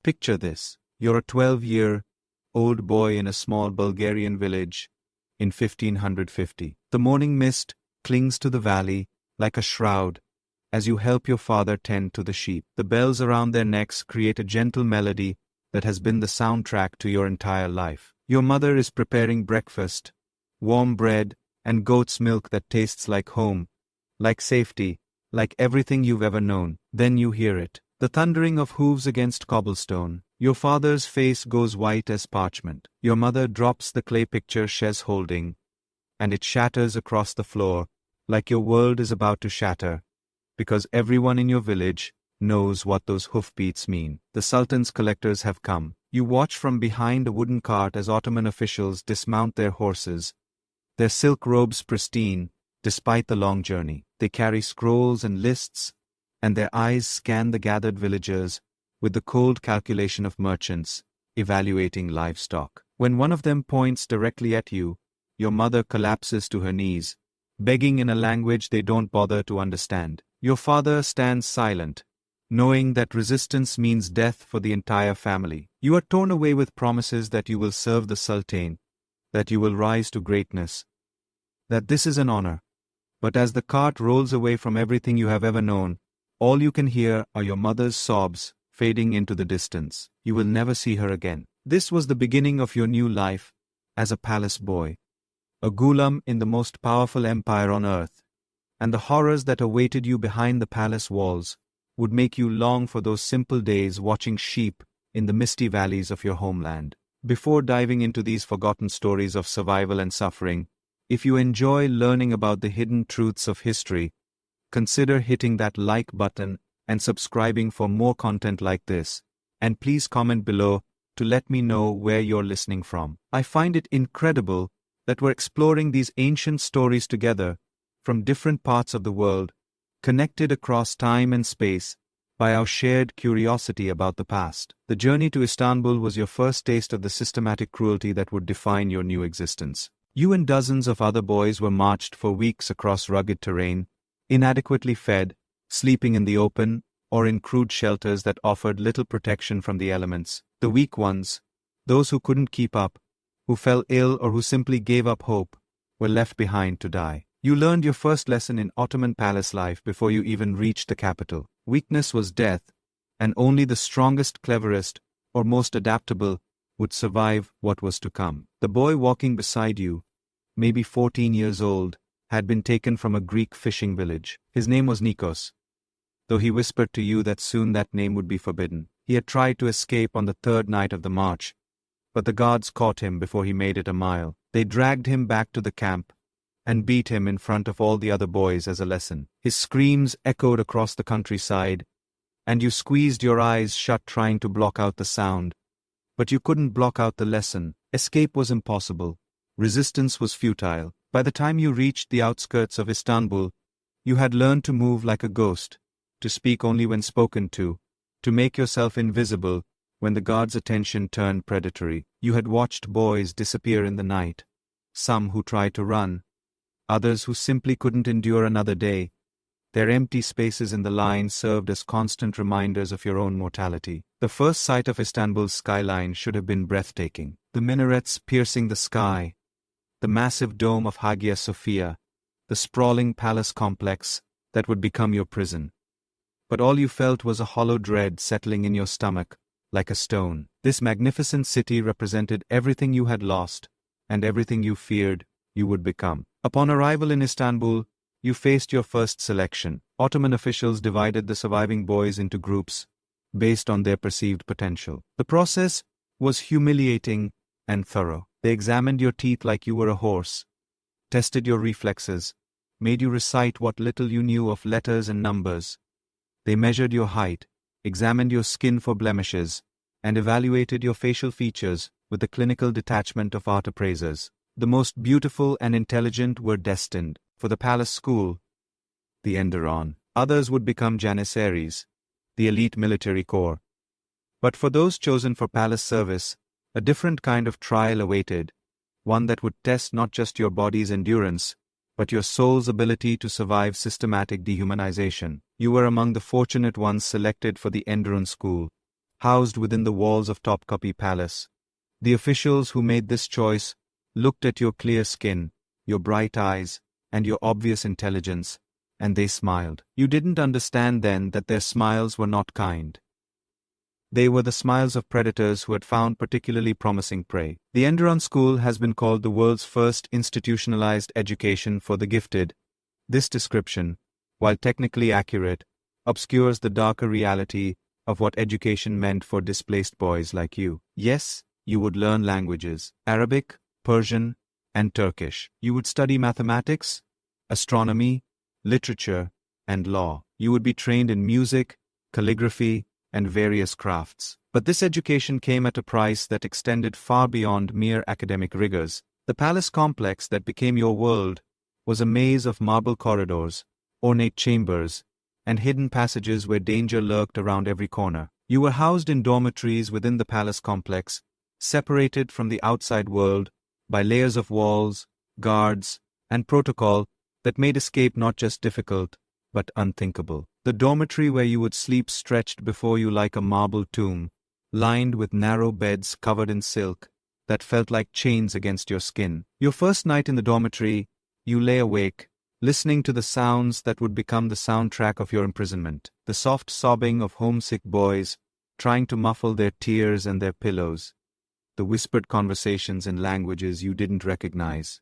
Picture this. You're a 12-year-old boy in a small Bulgarian village in 1550. The morning mist clings to the valley like a shroud as you help your father tend to the sheep. The bells around their necks create a gentle melody that has been the soundtrack to your entire life. Your mother is preparing breakfast, warm bread, and goat's milk that tastes like home, like safety, like everything you've ever known. Then you hear it. The thundering of hooves against cobblestone. Your father's face goes white as parchment. Your mother drops the clay picture she's holding, and it shatters across the floor, like your world is about to shatter, because everyone in your village knows what those hoofbeats mean. The Sultan's collectors have come. You watch from behind a wooden cart as Ottoman officials dismount their horses, their silk robes pristine, despite the long journey. They carry scrolls and lists, and their eyes scan the gathered villagers with the cold calculation of merchants evaluating livestock. When one of them points directly at you, your mother collapses to her knees, begging in a language they don't bother to understand. Your father stands silent, knowing that resistance means death for the entire family. You are torn away with promises that you will serve the Sultan, that you will rise to greatness, that this is an honor. But as the cart rolls away from everything you have ever known, all you can hear are your mother's sobs fading into the distance. You will never see her again. This was the beginning of your new life as a palace boy, a ghulam in the most powerful empire on earth, and the horrors that awaited you behind the palace walls would make you long for those simple days watching sheep in the misty valleys of your homeland. Before diving into these forgotten stories of survival and suffering, if you enjoy learning about the hidden truths of history, consider hitting that like button and subscribing for more content like this. And please comment below to let me know where you're listening from. I find it incredible that we're exploring these ancient stories together from different parts of the world, connected across time and space by our shared curiosity about the past. The journey to Istanbul was your first taste of the systematic cruelty that would define your new existence. You and dozens of other boys were marched for weeks across rugged terrain, inadequately fed, sleeping in the open, or in crude shelters that offered little protection from the elements. The weak ones, those who couldn't keep up, who fell ill or who simply gave up hope, were left behind to die. You learned your first lesson in Ottoman palace life before you even reached the capital. Weakness was death, and only the strongest, cleverest, or most adaptable would survive what was to come. The boy walking beside you, maybe 14 years old, had been taken from a Greek fishing village. His name was Nikos, though he whispered to you that soon that name would be forbidden. He had tried to escape on the third night of the march, but the guards caught him before he made it a mile. They dragged him back to the camp and beat him in front of all the other boys as a lesson. His screams echoed across the countryside, and you squeezed your eyes shut trying to block out the sound. But you couldn't block out the lesson. Escape was impossible. Resistance was futile. By the time you reached the outskirts of Istanbul, you had learned to move like a ghost, to speak only when spoken to make yourself invisible when the guards' attention turned predatory. You had watched boys disappear in the night, some who tried to run, others who simply couldn't endure another day. Their empty spaces in the line served as constant reminders of your own mortality. The first sight of Istanbul's skyline should have been breathtaking. The minarets piercing the sky, the massive dome of Hagia Sophia, the sprawling palace complex that would become your prison. But all you felt was a hollow dread settling in your stomach, like a stone. This magnificent city represented everything you had lost, and everything you feared you would become. Upon arrival in Istanbul, you faced your first selection. Ottoman officials divided the surviving boys into groups, based on their perceived potential. The process was humiliating and thorough. They examined your teeth like you were a horse, tested your reflexes, made you recite what little you knew of letters and numbers. They measured your height, examined your skin for blemishes, and evaluated your facial features with the clinical detachment of art appraisers. The most beautiful and intelligent were destined for the palace school, the Enderon. Others would become janissaries, the elite military corps. But for those chosen for palace service, a different kind of trial awaited, one that would test not just your body's endurance, but your soul's ability to survive systematic dehumanization. You were among the fortunate ones selected for the Enderon school, housed within the walls of Topkapi Palace. The officials who made this choice looked at your clear skin, your bright eyes, and your obvious intelligence, and they smiled. You didn't understand then that their smiles were not kind. They were the smiles of predators who had found particularly promising prey. The Enderon School has been called the world's first institutionalized education for the gifted. This description, while technically accurate, obscures the darker reality of what education meant for displaced boys like you. Yes, you would learn languages, Arabic, Persian, and Turkish. You would study mathematics, astronomy, literature, and law. You would be trained in music, calligraphy, and various crafts. But this education came at a price that extended far beyond mere academic rigors. The palace complex that became your world was a maze of marble corridors, ornate chambers, and hidden passages where danger lurked around every corner. You were housed in dormitories within the palace complex, separated from the outside world by layers of walls, guards, and protocol that made escape not just difficult, but unthinkable. The dormitory where you would sleep stretched before you like a marble tomb, lined with narrow beds covered in silk that felt like chains against your skin. Your first night in the dormitory, you lay awake, listening to the sounds that would become the soundtrack of your imprisonment. The soft sobbing of homesick boys, trying to muffle their tears and their pillows. The whispered conversations in languages you didn't recognize.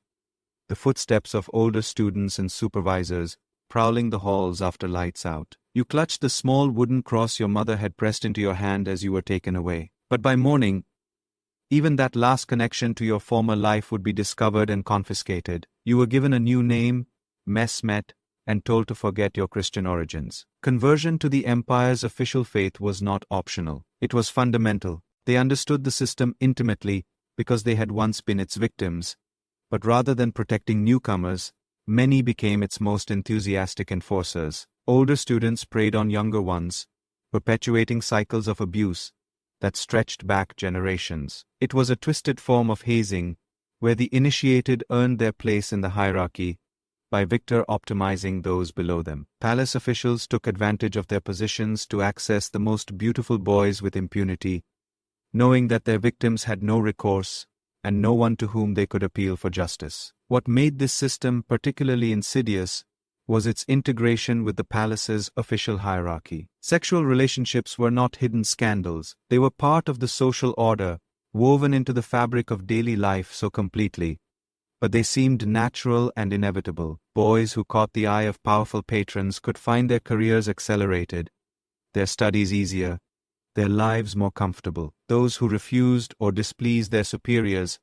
The footsteps of older students and supervisors, prowling the halls after lights out. You clutched the small wooden cross your mother had pressed into your hand as you were taken away. But by morning, even that last connection to your former life would be discovered and confiscated. You were given a new name, Messmet, and told to forget your Christian origins. Conversion to the empire's official faith was not optional. It was fundamental. They understood the system intimately because they had once been its victims. But rather than protecting newcomers, many became its most enthusiastic enforcers. Older students preyed on younger ones, perpetuating cycles of abuse that stretched back generations. It was a twisted form of hazing, where the initiated earned their place in the hierarchy by optimizing those below them. Palace officials took advantage of their positions to access the most beautiful boys with impunity, knowing that their victims had no recourse and no one to whom they could appeal for justice. What made this system particularly insidious was its integration with the palace's official hierarchy. Sexual relationships were not hidden scandals. They were part of the social order, woven into the fabric of daily life so completely. But they seemed natural and inevitable. Boys who caught the eye of powerful patrons could find their careers accelerated, their studies easier, their lives more comfortable. Those who refused or displeased their superiors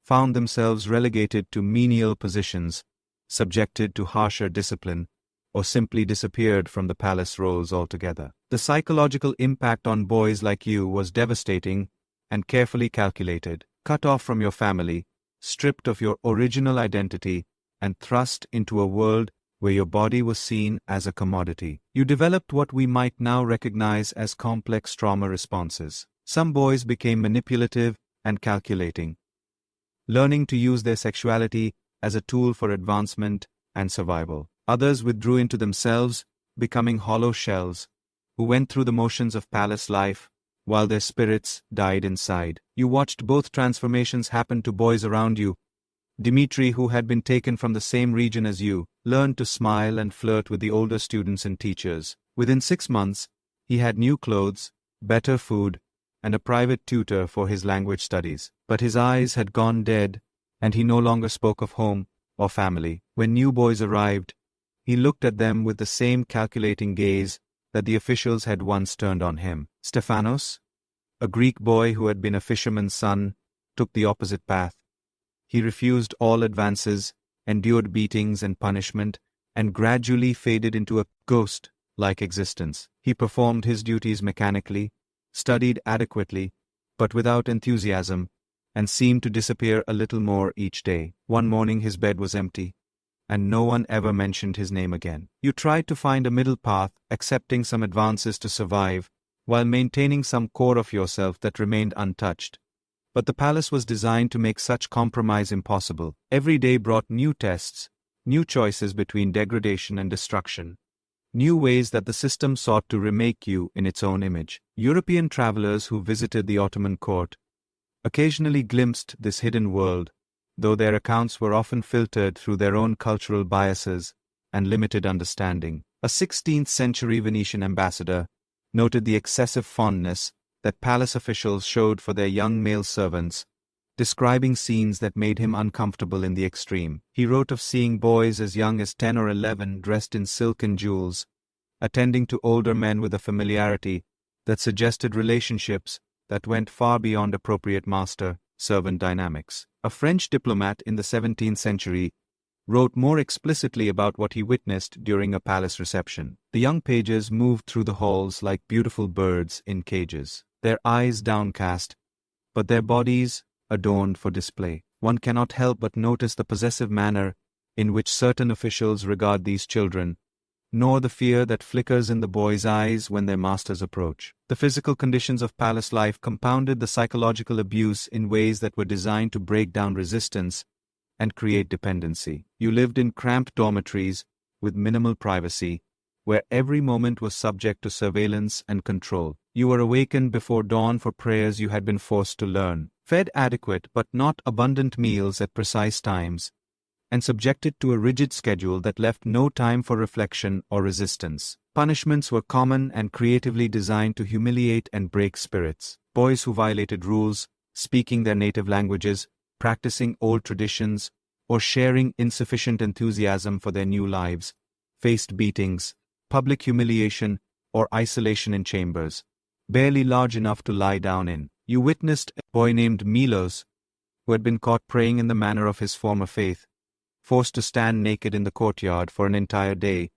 found themselves relegated to menial positions, subjected to harsher discipline, or simply disappeared from the palace rolls altogether. The psychological impact on boys like you was devastating and carefully calculated. Cut off from your family, stripped of your original identity, and thrust into a world where your body was seen as a commodity. You developed what we might now recognize as complex trauma responses. Some boys became manipulative and calculating, learning to use their sexuality as a tool for advancement and survival. Others withdrew into themselves, becoming hollow shells, who went through the motions of palace life, while their spirits died inside. You watched both transformations happen to boys around you. Dmitri, who had been taken from the same region as you, learned to smile and flirt with the older students and teachers. Within 6 months, he had new clothes, better food, and a private tutor for his language studies. But his eyes had gone dead, and he no longer spoke of home or family. When new boys arrived, he looked at them with the same calculating gaze that the officials had once turned on him. Stefanos, a Greek boy who had been a fisherman's son, took the opposite path. He refused all advances, endured beatings and punishment, and gradually faded into a ghost-like existence. He performed his duties mechanically, studied adequately, but without enthusiasm, and seemed to disappear a little more each day. One morning his bed was empty, and no one ever mentioned his name again. You tried to find a middle path, accepting some advances to survive, while maintaining some core of yourself that remained untouched. But the palace was designed to make such compromise impossible. Every day brought new tests, new choices between degradation and destruction. new ways that the system sought to remake you in its own image. European travelers who visited the Ottoman court occasionally glimpsed this hidden world, though their accounts were often filtered through their own cultural biases and limited understanding. A 16th-century Venetian ambassador noted the excessive fondness that palace officials showed for their young male servants, describing scenes that made him uncomfortable in the extreme. He wrote of seeing boys as young as 10 or 11 dressed in silk and jewels, attending to older men with a familiarity that suggested relationships that went far beyond appropriate master-servant dynamics. A French diplomat in the 17th century wrote more explicitly about what he witnessed during a palace reception. The young pages moved through the halls like beautiful birds in cages, their eyes downcast, but their bodies adorned for display. One cannot help but notice the possessive manner in which certain officials regard these children, nor the fear that flickers in the boys' eyes when their masters approach. The physical conditions of palace life compounded the psychological abuse in ways that were designed to break down resistance and create dependency. You lived in cramped dormitories with minimal privacy, where every moment was subject to surveillance and control. You were awakened before dawn for prayers you had been forced to learn, fed adequate but not abundant meals at precise times, and subjected to a rigid schedule that left no time for reflection or resistance. Punishments were common and creatively designed to humiliate and break spirits. Boys who violated rules, speaking their native languages, practicing old traditions, or sharing insufficient enthusiasm for their new lives, faced beatings, public humiliation, or isolation in chambers, barely large enough to lie down in. You witnessed a boy named Milos, who had been caught praying in the manner of his former faith, forced to stand naked in the courtyard for an entire day,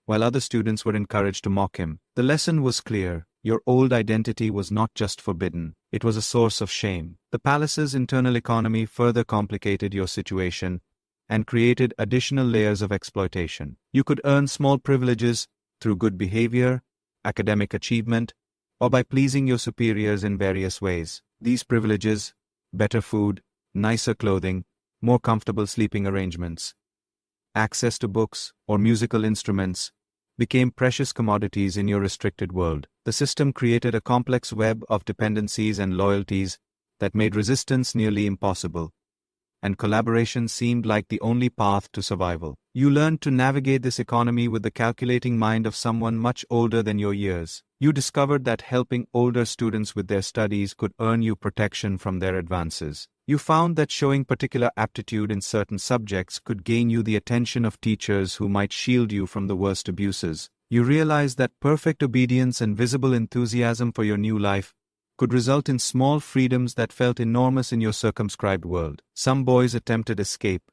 while other students were encouraged to mock him. The lesson was clear: your old identity was not just forbidden, it was a source of shame. The palace's internal economy further complicated your situation and created additional layers of exploitation. You could earn small privileges through good behavior, academic achievement, or by pleasing your superiors in various ways. These privileges, better food, nicer clothing, more comfortable sleeping arrangements, access to books or musical instruments, became precious commodities in your restricted world. The system created a complex web of dependencies and loyalties that made resistance nearly impossible, and collaboration seemed like the only path to survival. You learned to navigate this economy with the calculating mind of someone much older than your years. You discovered that helping older students with their studies could earn you protection from their advances. You found that showing particular aptitude in certain subjects could gain you the attention of teachers who might shield you from the worst abuses. You realized that perfect obedience and visible enthusiasm for your new life could result in small freedoms that felt enormous in your circumscribed world. Some boys attempted escape,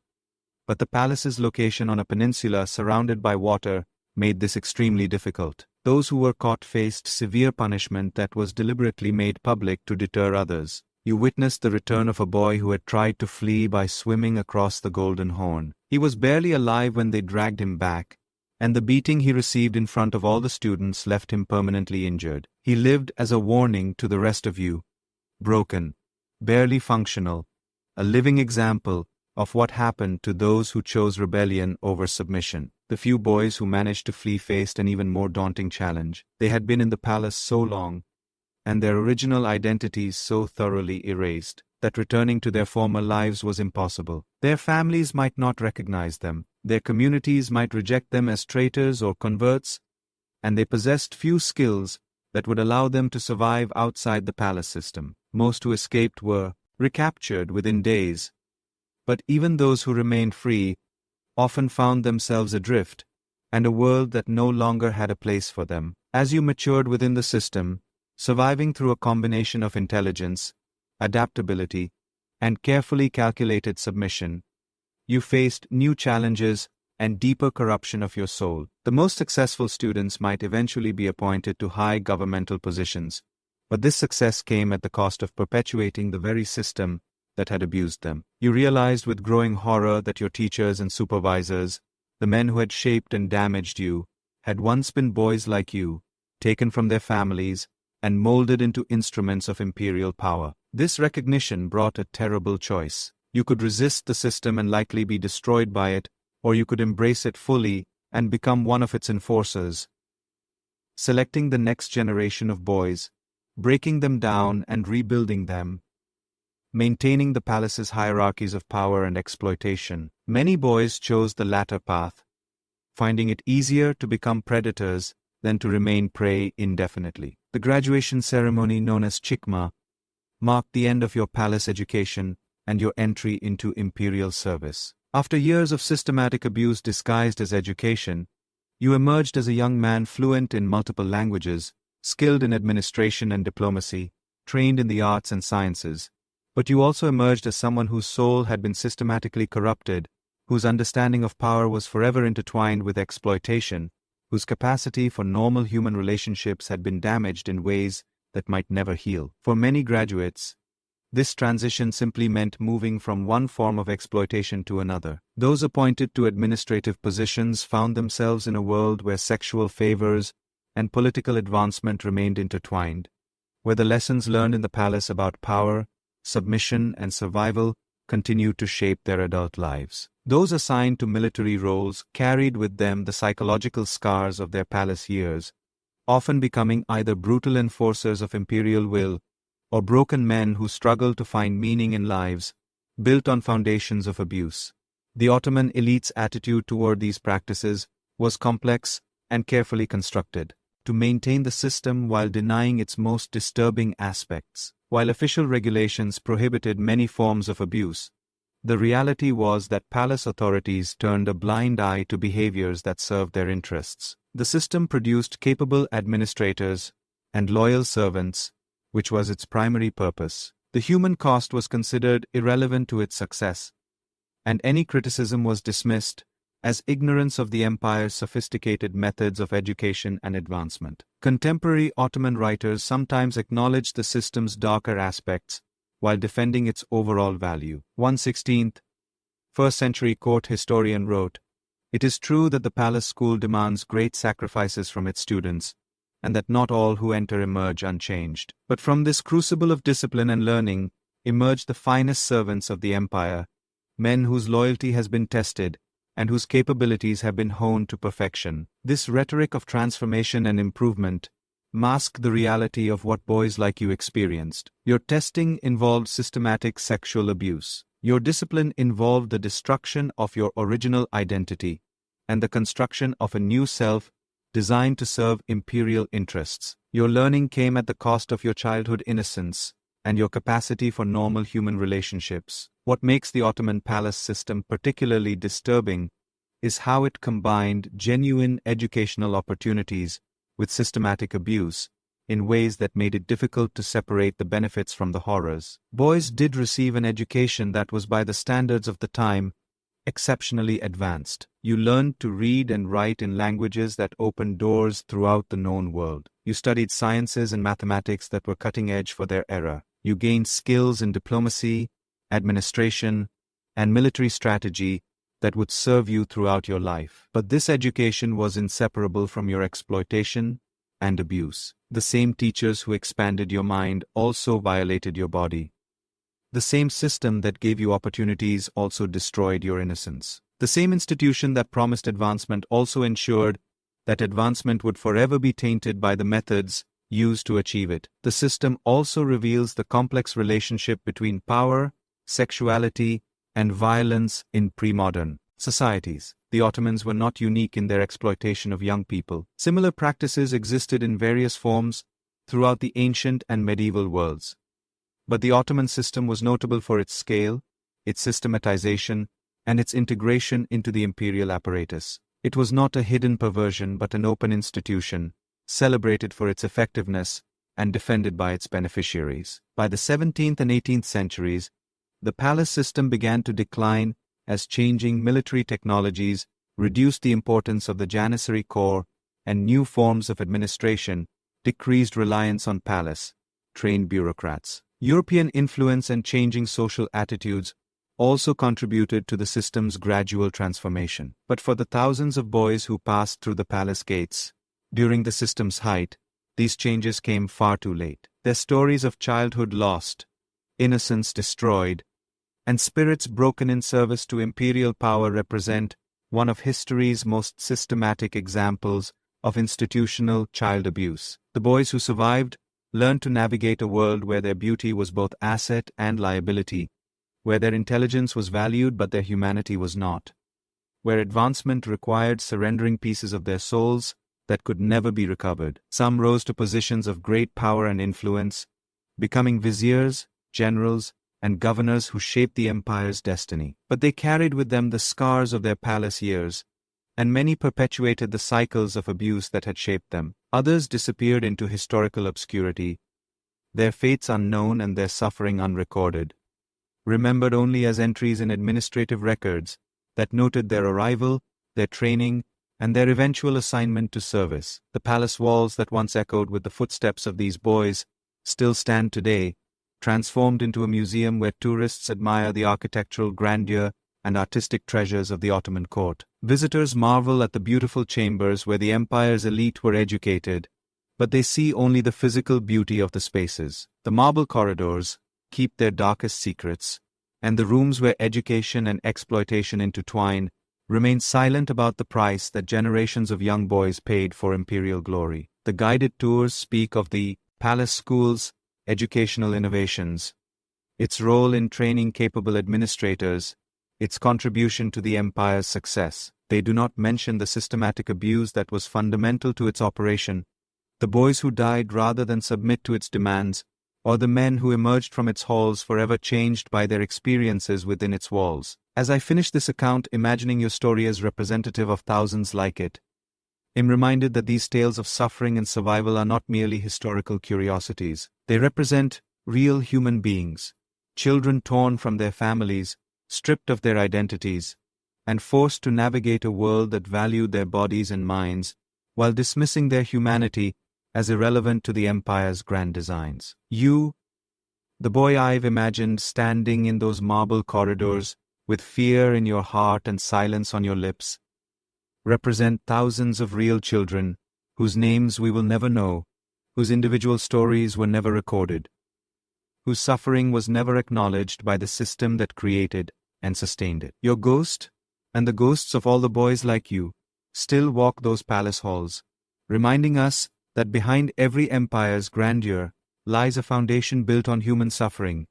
but the palace's location on a peninsula surrounded by water made this extremely difficult. Those who were caught faced severe punishment that was deliberately made public to deter others. You witnessed the return of a boy who had tried to flee by swimming across the Golden Horn. He was barely alive when they dragged him back, and the beating he received in front of all the students left him permanently injured. He lived as a warning to the rest of you, broken, barely functional, a living example of what happened to those who chose rebellion over submission. The few boys who managed to flee faced an even more daunting challenge. They had been in the palace so long, and their original identities so thoroughly erased, that returning to their former lives was impossible. Their families might not recognize them, their communities might reject them as traitors or converts, and they possessed few skills that would allow them to survive outside the palace system. Most who escaped were recaptured within days, but even those who remained free often found themselves adrift, and a world that no longer had a place for them. As you matured within the system, surviving through a combination of intelligence, adaptability, and carefully calculated submission, you faced new challenges and deeper corruption of your soul. The most successful students might eventually be appointed to high governmental positions, but this success came at the cost of perpetuating the very system that had abused them. You realized with growing horror that your teachers and supervisors, the men who had shaped and damaged you, had once been boys like you, taken from their families, and molded into instruments of imperial power. This recognition brought a terrible choice. You could resist the system and likely be destroyed by it, or you could embrace it fully and become one of its enforcers, selecting the next generation of boys, breaking them down and rebuilding them, maintaining the palace's hierarchies of power and exploitation. Many boys chose the latter path, finding it easier to become predators than to remain prey indefinitely. The graduation ceremony known as Chikma marked the end of your palace education and your entry into imperial service. After years of systematic abuse disguised as education, you emerged as a young man fluent in multiple languages, skilled in administration and diplomacy, trained in the arts and sciences. But you also emerged as someone whose soul had been systematically corrupted, whose understanding of power was forever intertwined with exploitation, whose capacity for normal human relationships had been damaged in ways that might never heal. For many graduates, this transition simply meant moving from one form of exploitation to another. Those appointed to administrative positions found themselves in a world where sexual favors and political advancement remained intertwined, where the lessons learned in the palace about power, submission, and survival continued to shape their adult lives. Those assigned to military roles carried with them the psychological scars of their palace years, often becoming either brutal enforcers of imperial will or broken men who struggled to find meaning in lives built on foundations of abuse. The Ottoman elite's attitude toward these practices was complex and carefully constructed to maintain the system while denying its most disturbing aspects. While official regulations prohibited many forms of abuse, the reality was that palace authorities turned a blind eye to behaviors that served their interests. The system produced capable administrators and loyal servants, which was its primary purpose. The human cost was considered irrelevant to its success, and any criticism was dismissed as ignorance of the empire's sophisticated methods of education and advancement. Contemporary Ottoman writers sometimes acknowledged the system's darker aspects while defending its overall value. 116th, first-century court historian wrote, "It is true that the palace school demands great sacrifices from its students, and that not all who enter emerge unchanged. But from this crucible of discipline and learning emerge the finest servants of the empire, men whose loyalty has been tested and whose capabilities have been honed to perfection." This rhetoric of transformation and improvement masked the reality of what boys like you experienced. Your testing involved systematic sexual abuse. Your discipline involved the destruction of your original identity and the construction of a new self designed to serve imperial interests. Your learning came at the cost of your childhood innocence and your capacity for normal human relationships. What makes the Ottoman palace system particularly disturbing is how it combined genuine educational opportunities with systematic abuse in ways that made it difficult to separate the benefits from the horrors. Boys did receive an education that was, by the standards of the time, exceptionally advanced. You learned to read and write in languages that opened doors throughout the known world. You studied sciences and mathematics that were cutting edge for their era. You gained skills in diplomacy, administration, and military strategy that would serve you throughout your life. But this education was inseparable from your exploitation and abuse. The same teachers who expanded your mind also violated your body. The same system that gave you opportunities also destroyed your innocence. The same institution that promised advancement also ensured that advancement would forever be tainted by the methods used to achieve it. The system also reveals the complex relationship between power, sexuality, and violence in pre-modern societies. The Ottomans were not unique in their exploitation of young people. Similar practices existed in various forms throughout the ancient and medieval worlds. But the Ottoman system was notable for its scale, its systematization, and its integration into the imperial apparatus. It was not a hidden perversion but an open institution, celebrated for its effectiveness and defended by its beneficiaries. By the 17th and 18th centuries, the palace system began to decline as changing military technologies reduced the importance of the Janissary Corps and new forms of administration decreased reliance on palace-trained bureaucrats. European influence and changing social attitudes also contributed to the system's gradual transformation. But for the thousands of boys who passed through the palace gates during the system's height, these changes came far too late. Their stories of childhood lost, innocence destroyed, and spirits broken in service to imperial power represent one of history's most systematic examples of institutional child abuse. The boys who survived learned to navigate a world where their beauty was both asset and liability, where their intelligence was valued but their humanity was not, where advancement required surrendering pieces of their souls that could never be recovered. Some rose to positions of great power and influence, becoming viziers, generals, and governors who shaped the empire's destiny. But they carried with them the scars of their palace years, and many perpetuated the cycles of abuse that had shaped them. Others disappeared into historical obscurity, their fates unknown and their suffering unrecorded, remembered only as entries in administrative records that noted their arrival, their training, and their eventual assignment to service. The palace walls that once echoed with the footsteps of these boys still stand today, transformed into a museum where tourists admire the architectural grandeur and artistic treasures of the Ottoman court. Visitors marvel at the beautiful chambers where the empire's elite were educated, but they see only the physical beauty of the spaces. The marble corridors keep their darkest secrets, and the rooms where education and exploitation intertwine remain silent about the price that generations of young boys paid for imperial glory. The guided tours speak of the palace schools, educational innovations, its role in training capable administrators, its contribution to the empire's success. They do not mention the systematic abuse that was fundamental to its operation, the boys who died rather than submit to its demands, or the men who emerged from its halls forever changed by their experiences within its walls. As I finish this account, imagining your story as representative of thousands like it, I'm reminded that these tales of suffering and survival are not merely historical curiosities. They represent real human beings, children torn from their families, stripped of their identities, and forced to navigate a world that valued their bodies and minds, while dismissing their humanity as irrelevant to the empire's grand designs. You, the boy I've imagined standing in those marble corridors, with fear in your heart and silence on your lips, represent thousands of real children, whose names we will never know, whose individual stories were never recorded, whose suffering was never acknowledged by the system that created and sustained it. Your ghost, and the ghosts of all the boys like you, still walk those palace halls, reminding us that behind every empire's grandeur lies a foundation built on human suffering,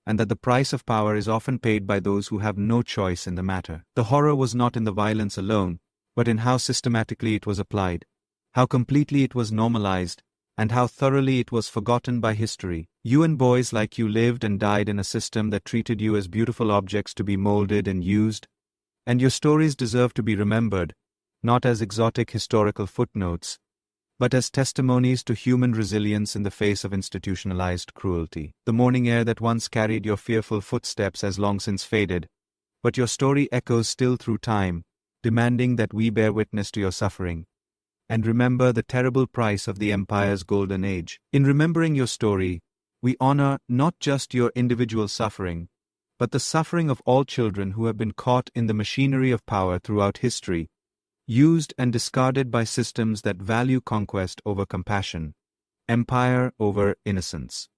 and that the price of power is often paid by those who have no choice in the matter. The horror was not in the violence alone, but in how systematically it was applied, how completely it was normalized, and how thoroughly it was forgotten by history. You and boys like you lived and died in a system that treated you as beautiful objects to be molded and used, and your stories deserve to be remembered, not as exotic historical footnotes, but as testimonies to human resilience in the face of institutionalized cruelty. The morning air that once carried your fearful footsteps has long since faded, but your story echoes still through time, demanding that we bear witness to your suffering, and remember the terrible price of the empire's golden age. In remembering your story, we honor not just your individual suffering, but the suffering of all children who have been caught in the machinery of power throughout history, used and discarded by systems that value conquest over compassion, empire over innocence.